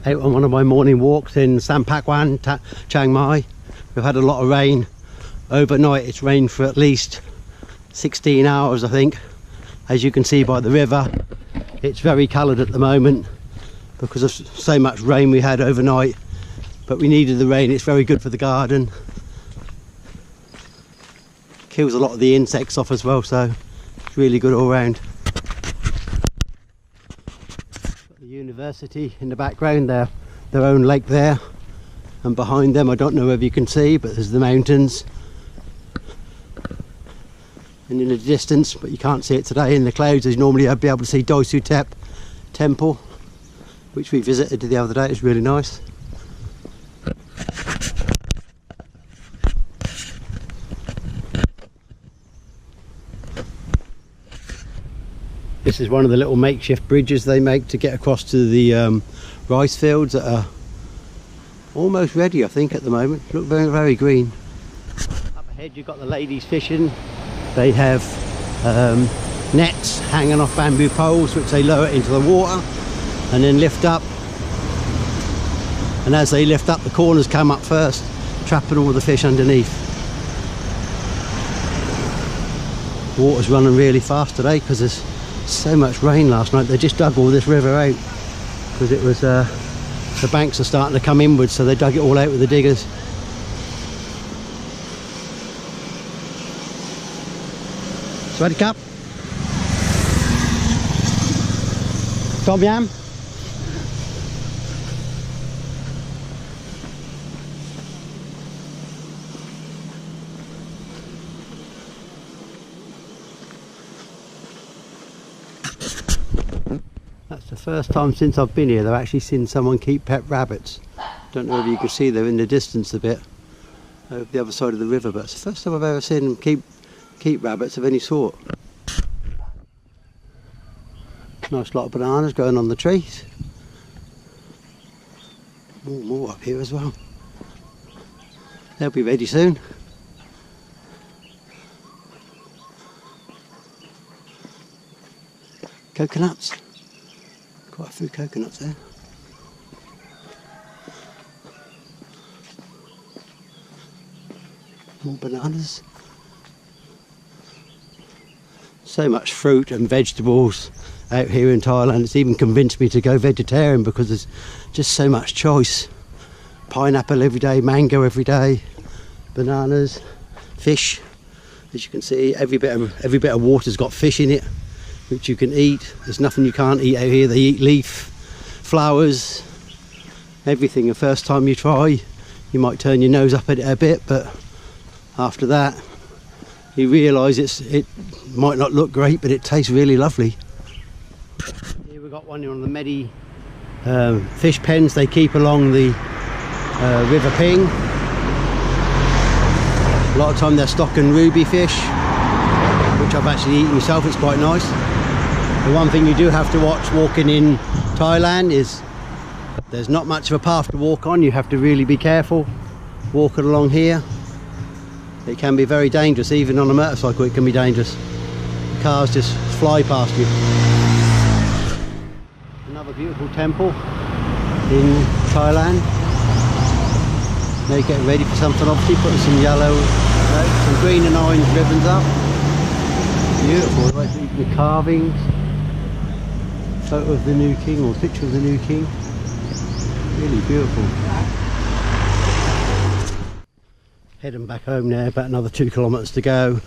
Out on one of my morning walks in Sanphakwan, Chiang Mai. We've had a lot of rain overnight. It's rained for at least 16 hours, I think. As you can see by the river, it's very coloured at the moment because of so much rain we had overnight, but we needed the rain. It's very good for the garden, kills a lot of the insects off as well, so it's really good all round. The university in the background there, their own lake there, and behind them, I don't know if you can see, but there's the mountains, and in the distance, but you can't see it today in the clouds, as normally I'd be able to see Doi Sutep temple, which we visited the other day. It's really nice. This is one of the little makeshift bridges they make to get across to the rice fields that are almost ready, I think, at the moment. Look very, very green. Up ahead you've got the ladies fishing. They have nets hanging off bamboo poles which they lower into the water and then lift up, and as they lift up, the corners come up first, trapping all the fish underneath. Water's running really fast today because there's so much rain last night. They just dug all this river out because it was the banks are starting to come inwards, so they dug it all out with the diggers. Swaddy Cup Tom Yam. That's the first time since I've been here that I've actually seen someone keep pet rabbits. Don't know if you can see, they're in the distance a bit over the other side of the river, but it's the first time I've ever seen them keep rabbits of any sort. Nice lot of bananas growing on the trees. More up here as well. They'll be ready soon. Coconuts. Quite a few coconuts there. More bananas. So much fruit and vegetables out here in Thailand. It's even convinced me to go vegetarian because there's just so much choice. Pineapple every day, mango every day, bananas, fish. As you can see, every bit of water's got fish in it, which you can eat. There's nothing you can't eat out here. They eat leaf, flowers, everything. The first time you try, you might turn your nose up at it a bit, but after that, you realise it might not look great, but it tastes really lovely. Here we've got one on the Medi fish pens they keep along the River Ping. A lot of time they're stocking ruby fish, which I've actually eaten myself. It's quite nice. The one thing you do have to watch walking in Thailand is there's not much of a path to walk on. You have to really be careful walking along here. It can be very dangerous. Even on a motorcycle it can be dangerous. Cars just fly past you. Another beautiful temple in Thailand. They're getting ready for something, obviously, putting some yellow, some green and orange ribbons up. Beautiful, like the carvings. Photo of the new king, or picture of the new king. Really beautiful. Heading back home now, about another 2 kilometres to go.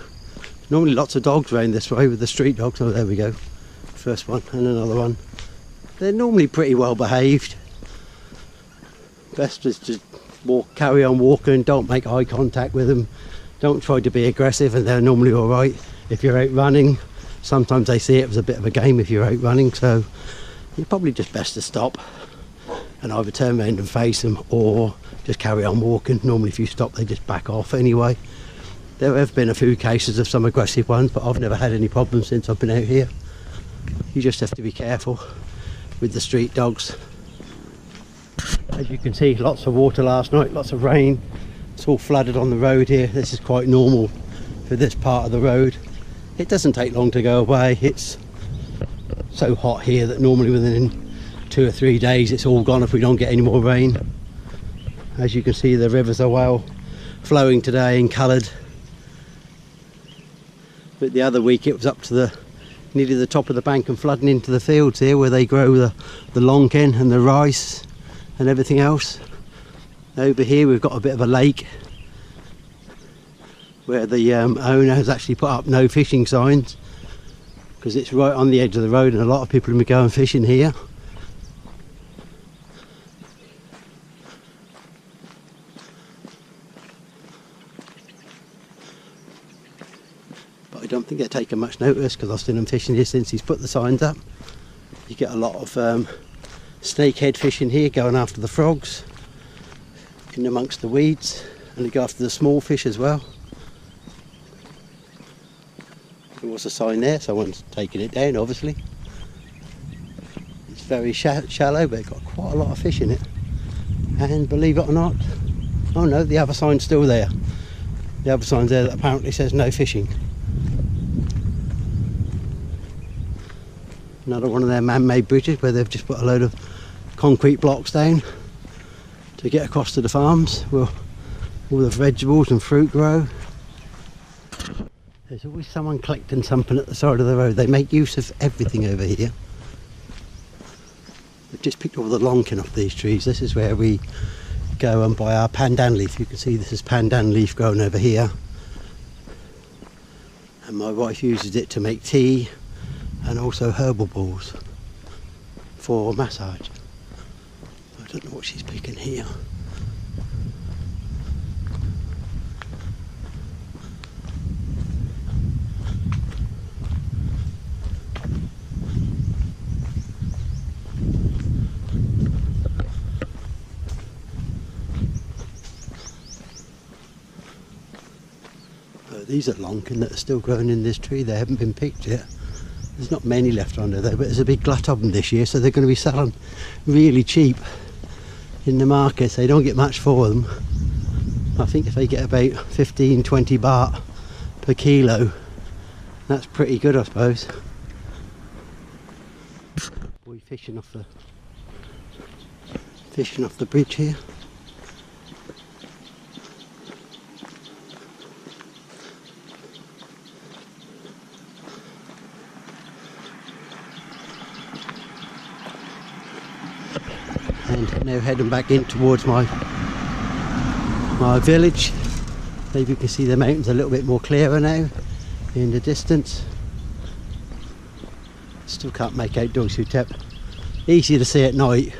Normally lots of dogs around this way with the street dogs. Oh, there we go. First one and another one. They're normally pretty well behaved. Best is to carry on walking, don't make eye contact with them. Don't try to be aggressive, and they're normally alright. If you're out running, sometimes they see it as a bit of a game if you're out running, so you're probably just best to stop and either turn around and face them or just carry on walking. Normally if you stop they just back off anyway. There have been a few cases of some aggressive ones, but I've never had any problems since I've been out here. You just have to be careful with the street dogs. As you can see, lots of water last night, lots of rain. It's all flooded on the road here. This is quite normal for this part of the road. It doesn't take long to go away. It's so hot here that normally within 2 or 3 days it's all gone if we don't get any more rain. As you can see, the rivers are well flowing today and coloured. But the other week it was up to nearly the top of the bank and flooding into the fields here where they grow the lonkin and the rice and everything else. Over here we've got a bit of a lake where the owner has actually put up no fishing signs because it's right on the edge of the road and a lot of people will be going fishing here. But I don't think they're taking much notice because I've seen them fishing here since he's put the signs up. You get a lot of snakehead fishing here, going after the frogs in amongst the weeds, and they go after the small fish as well. There was a sign there, so I wasn't taking it down obviously. It's very shallow, but it's got quite a lot of fish in it. And believe it or not, oh no, the other sign's still there. The other sign's there that apparently says no fishing. Another one of their man-made bridges where they've just put a load of concrete blocks down to get across to the farms where all the vegetables and fruit grow. There's always someone collecting something at the side of the road. They make use of everything over here. They've just picked all the lonkin off these trees. This is where we go and buy our pandan leaf. You can see this is pandan leaf growing over here. And my wife uses it to make tea and also herbal balls for massage. I don't know what she's picking here. These are lonkin that are still growing in this tree. They haven't been picked yet. There's not many left under there, but there's a big glut of them this year, so they're going to be selling really cheap in the markets. They don't get much for them. I think if they get about 15-20 baht per kilo, that's pretty good, I suppose. We're fishing off the bridge here. And now heading back in towards my village. Maybe you can see the mountains a little bit more clearer now in the distance. Still can't make out Dong Suthep. Easy to see at night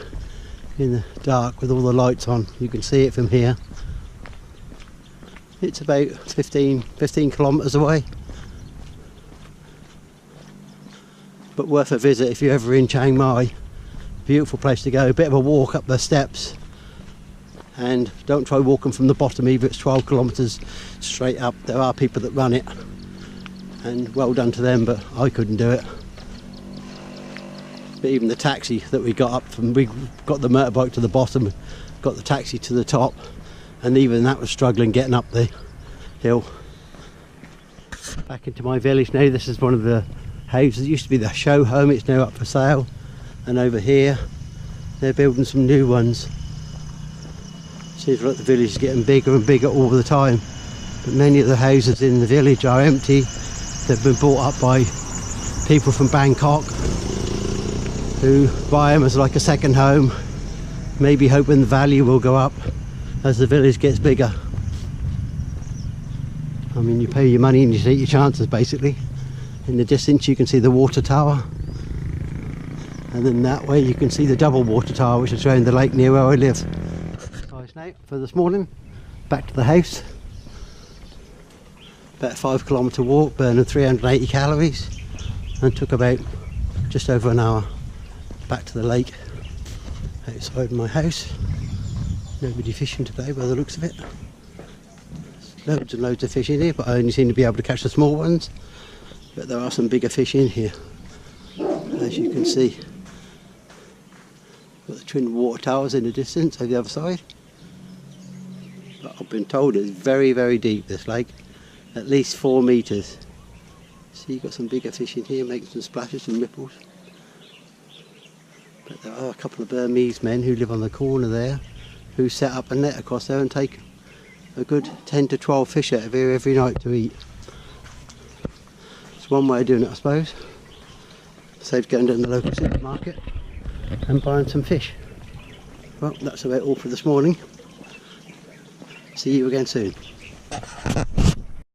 in the dark with all the lights on. You can see it from here. It's about 15 kilometres away, but worth a visit if you're ever in Chiang Mai. Beautiful place to go. A bit of a walk up the steps, and don't try walking from the bottom either. It's 12 kilometres straight up. There are people that run it, and well done to them, but I couldn't do it. But even the taxi that we got up from, we got the motorbike to the bottom, got the taxi to the top, and even that was struggling getting up the hill. Back into my village now. This is one of the houses. It used to be the show home. It's now up for sale. And over here they're building some new ones. Seems like the village is getting bigger and bigger all the time, but many of the houses in the village are empty. They've been bought up by people from Bangkok who buy them as like a second home, maybe hoping the value will go up as the village gets bigger. I mean, you pay your money and you take your chances basically. In the distance you can see the water tower, and then that way you can see the double water tower which is around the lake near where I live. Nice now for this morning. Back to the house. About a 5 kilometre walk, burning 380 calories, and took about just over an hour back to the lake outside my house. Nobody fishing today by the looks of it. There's loads and loads of fish in here, but I only seem to be able to catch the small ones. But there are some bigger fish in here, as you can see. Got the twin water towers in the distance over the other side. but I've been told it's very, very deep, this lake, at least 4 metres. See, you've got some bigger fish in here making some splashes and ripples. But there are a couple of Burmese men who live on the corner there who set up a net across there and take a good 10 to 12 fish out of here every night to eat. It's one way of doing it, I suppose. Saves going down to the local supermarket and buying some fish. Well, that's about all for this morning. See you again soon.